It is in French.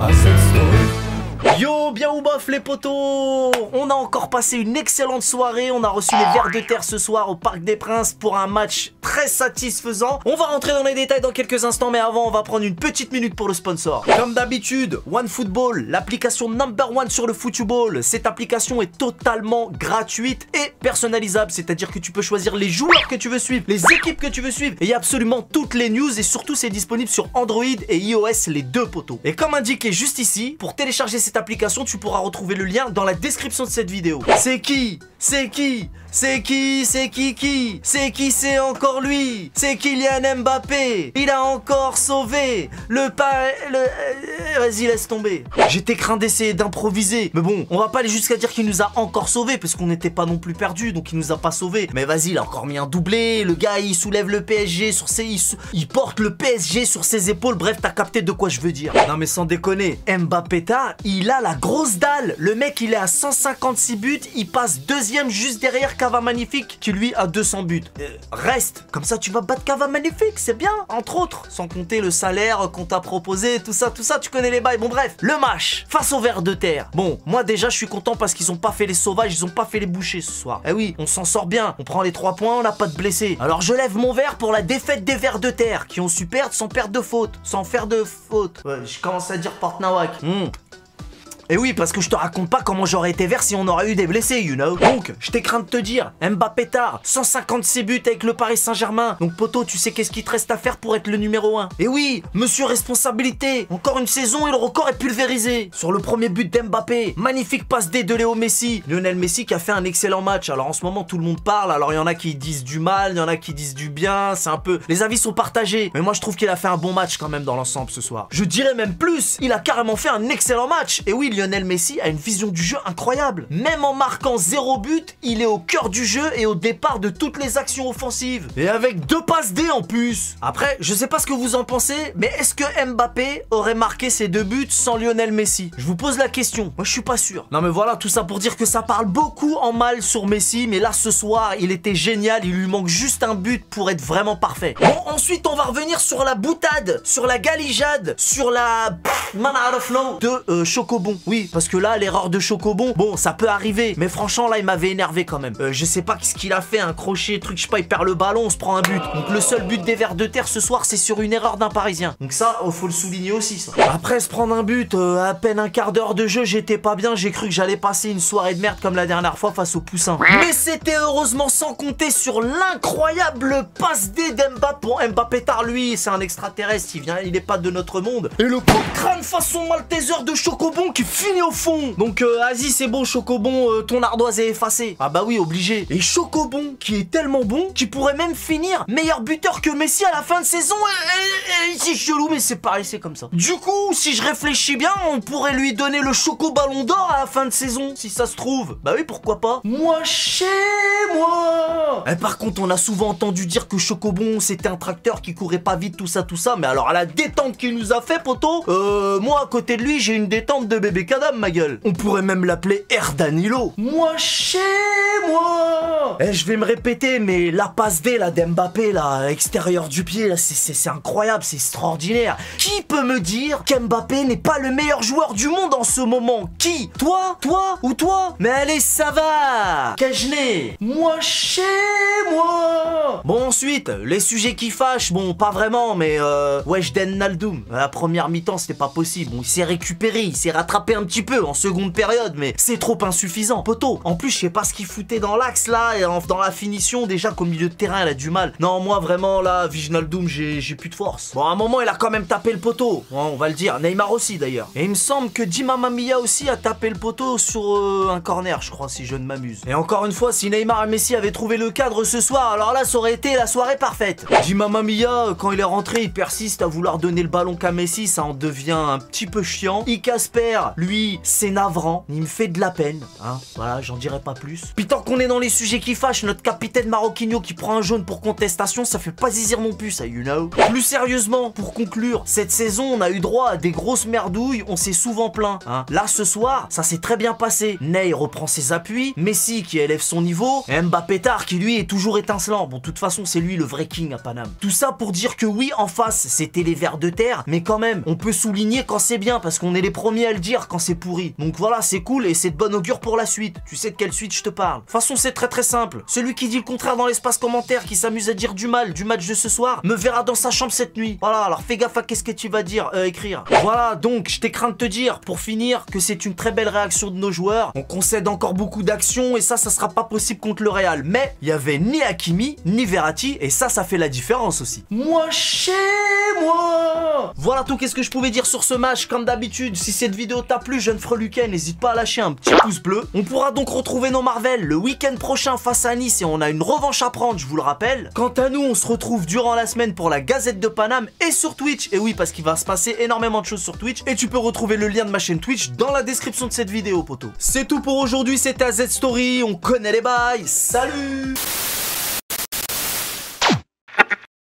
à cette story. Yo, bien ou bof les potos. On a encore passé une excellente soirée. On a reçu les Vers de Terre ce soir au Parc des Princes pour un match très satisfaisant. On va rentrer dans les détails dans quelques instants, mais avant on va prendre une petite minute pour le sponsor. Comme d'habitude, OneFootball, l'application #1 sur le football. Cette application est totalement gratuite et personnalisable, c'est-à-dire que tu peux choisir les joueurs que tu veux suivre, les équipes que tu veux suivre, et il y a absolument toutes les news, et surtout c'est disponible sur Android et iOS, les deux potos. Et comme indiqué juste ici, pour télécharger cette application, tu pourras retrouver le lien dans la description de cette vidéo. C'est qui? C'est qui? C'est qui? C'est qui? C'est qui? C'est encore lui. C'est Kylian Mbappé. Il a encore sauvé le Vas-y, laisse tomber. J'étais craint d'essayer d'improviser, mais bon, on va pas aller jusqu'à dire qu'il nous a encore sauvé, parce qu'on n'était pas non plus perdu, donc il nous a pas sauvé. Mais vas-y, il a encore mis un doublé. Le gars, il soulève le PSG sur ses... Il porte le PSG sur ses épaules. Bref, t'as capté de quoi je veux dire. Non mais sans déconner, Mbappé, il a la grosse dalle. Le mec, il est à 156 buts. Il passe deuxième juste derrière Cava Magnifique, qui lui a 200 buts. Reste, comme ça tu vas battre Cava Magnifique, c'est bien, entre autres. Sans compter le salaire qu'on t'a proposé, tout ça, tu connais les bails. Bon bref, le match face aux Vers de Terre. Bon, moi déjà je suis content parce qu'ils ont pas fait les sauvages, ils ont pas fait les bouchers ce soir. Eh oui, on s'en sort bien, on prend les 3 points, on n'a pas de blessés. Alors je lève mon verre pour la défaite des Vers de Terre, qui ont su perdre sans perdre de faute, sans faire de faute. Ouais, je commence à dire Portnawak. Et oui, parce que je te raconte pas comment j'aurais été vert si on aurait eu des blessés, you know. Donc, je t'ai craint de te dire, Mbappé 156 buts avec le Paris Saint-Germain. Donc poto, tu sais qu'est-ce qu'il te reste à faire pour être le numéro 1. Et oui, monsieur responsabilité, encore une saison et le record est pulvérisé. Sur le premier but d'Mbappé, magnifique passe D de Léo Messi. Lionel Messi qui a fait un excellent match. Alors en ce moment, tout le monde parle. Alors il y en a qui disent du mal, il y en a qui disent du bien. C'est un peu... Les avis sont partagés. Mais moi, je trouve qu'il a fait un bon match quand même dans l'ensemble ce soir. Je dirais même plus, il a carrément fait un excellent match. Et oui, Lionel Messi a une vision du jeu incroyable. Même en marquant 0 but, il est au cœur du jeu et au départ de toutes les actions offensives. Et avec 2 passes D en plus. Après, je sais pas ce que vous en pensez, mais est-ce que Mbappé aurait marqué ces 2 buts sans Lionel Messi? Je vous pose la question. Moi, je suis pas sûr. Non mais voilà, tout ça pour dire que ça parle beaucoup en mal sur Messi, mais là, ce soir, il était génial. Il lui manque juste un but pour être vraiment parfait. Bon, ensuite, on va revenir sur la boutade, sur la galijade, sur la... man out of flow de Chocobon. Oui, parce que là, l'erreur de Chocobon, bon, ça peut arriver. Mais franchement, là, il m'avait énervé quand même. Je sais pas ce qu'il a fait, un crochet, truc, je sais pas, il perd le ballon, on se prend un but. Donc le seul but des Vers de Terre ce soir, c'est sur une erreur d'un Parisien. Donc ça, faut le souligner aussi, ça. Après se prendre un but, à peine un quart d'heure de jeu, j'étais pas bien. J'ai cru que j'allais passer une soirée de merde comme la dernière fois face au Poussin. Mais c'était heureusement sans compter sur l'incroyable passe D d'Mbappé. Bon, Mbappé lui, c'est un extraterrestre, il est pas de notre monde. Et le coup de crâne façon Malteser de Chocobon qui finit au fond. Donc vas-y, c'est bon Chocobon, ton ardoise est effacée. Ah bah oui, obligé. Et Chocobon qui est tellement bon qu'il pourrait même finir meilleur buteur que Messi à la fin de saison. C'est chelou, mais c'est pareil, c'est comme ça. Du coup, si je réfléchis bien, on pourrait lui donner le Choco Ballon d'Or à la fin de saison, si ça se trouve. Bah oui, pourquoi pas. Moi chez moi. Et par contre, on a souvent entendu dire que Chocobon c'était un tracteur qui courait pas vite, tout ça, mais alors la détente qu'il nous a fait, poteau, moi à côté de lui, j'ai une détente de bébé Kadam, ma gueule. On pourrait même l'appeler Air Danilo. Moi chez moi. Et je vais me répéter, mais la passe D là d'Mbappé là, extérieur du pied là, c'est incroyable, c'est extraordinaire. Qui peut me dire qu'Mbappé n'est pas le meilleur joueur du monde en ce moment? Qui? Toi? Toi? Ou toi? Mais allez, ça va. Kajné. Moi chez moi. Bon, ensuite, les sujets qui fâchent, bon, pas vraiment, mais Weshden Naldoum. La première mi-temps, c'était pas possible. Bon, il s'est récupéré, il s'est rattrapé un petit peu en seconde période, mais c'est trop insuffisant, poteau. En plus, je sais pas ce qu'il foutait dans l'axe là, et dans la finition, déjà qu'au milieu de terrain, il a du mal. Non, moi vraiment là, Wijnaldum, j'ai plus de force. Bon, à un moment, il a quand même tapé le poteau, hein, on va le dire. Neymar aussi d'ailleurs. Et il me semble que Di Mamma Mia aussi a tapé le poteau sur un corner, je crois, si je ne m'amuse. Et encore une fois, si Neymar et Messi avaient trouvé le cadre ce soir, alors là, ça aurait été la soirée parfaite. Di Mamma Mia, quand il est rentré, il persiste à vouloir donner le ballon qu'à Messi, ça en devient un petit peu chiant. Casper, lui, c'est navrant, il me fait de la peine, hein, voilà, j'en dirai pas plus. Puis tant qu'on est dans les sujets qui fâchent, notre capitaine Maroquinho qui prend un jaune pour contestation, ça fait pas zizir non plus, ça, you know. Plus sérieusement, pour conclure, cette saison, on a eu droit à des grosses merdouilles, on s'est souvent plaint, hein. Là, ce soir, ça s'est très bien passé. Ney reprend ses appuis, Messi qui élève son niveau, et Mbappé tard qui lui est toujours étincelant. Bon, de toute façon, c'est lui le vrai king à Paname. Tout ça pour dire que oui, en face, c'était les vers de terre, mais quand même, on peut souligner quand c'est bien, parce qu'on est les premiers à le dire quand c'est pourri. Donc voilà, c'est cool et c'est de bon augure pour la suite. Tu sais de quelle suite je te parle. De toute façon, c'est très simple. Celui qui dit le contraire dans l'espace commentaire, qui s'amuse à dire du mal du match de ce soir, me verra dans sa chambre cette nuit. Voilà, alors fais gaffe à qu'est-ce que tu vas dire, écrire. Voilà, donc, je t'ai craint de te dire, pour finir, que c'est une très belle réaction de nos joueurs. On concède encore beaucoup d'actions et ça sera pas possible contre le Real. Mais il y avait ni Hakimi, ni Verratti et ça fait la différence aussi. Moi, chez moi. Voilà tout, qu'est-ce que je pouvais dire sur ce match. Comme d'habitude, si cette vidéo t'a plu, jeune freluquet, n'hésite pas à lâcher un petit pouce bleu. On pourra donc retrouver nos Marvel le week-end prochain face à Nice et on a une revanche à prendre, je vous le rappelle. Quant à nous, on se retrouve durant la semaine pour la Gazette de Paname et sur Twitch. Et oui, parce qu'il va se passer énormément de choses sur Twitch et tu peux retrouver le lien de ma chaîne Twitch dans la description de cette vidéo, poto. C'est tout pour aujourd'hui, c'était AZ Story, on connaît les bails, salut!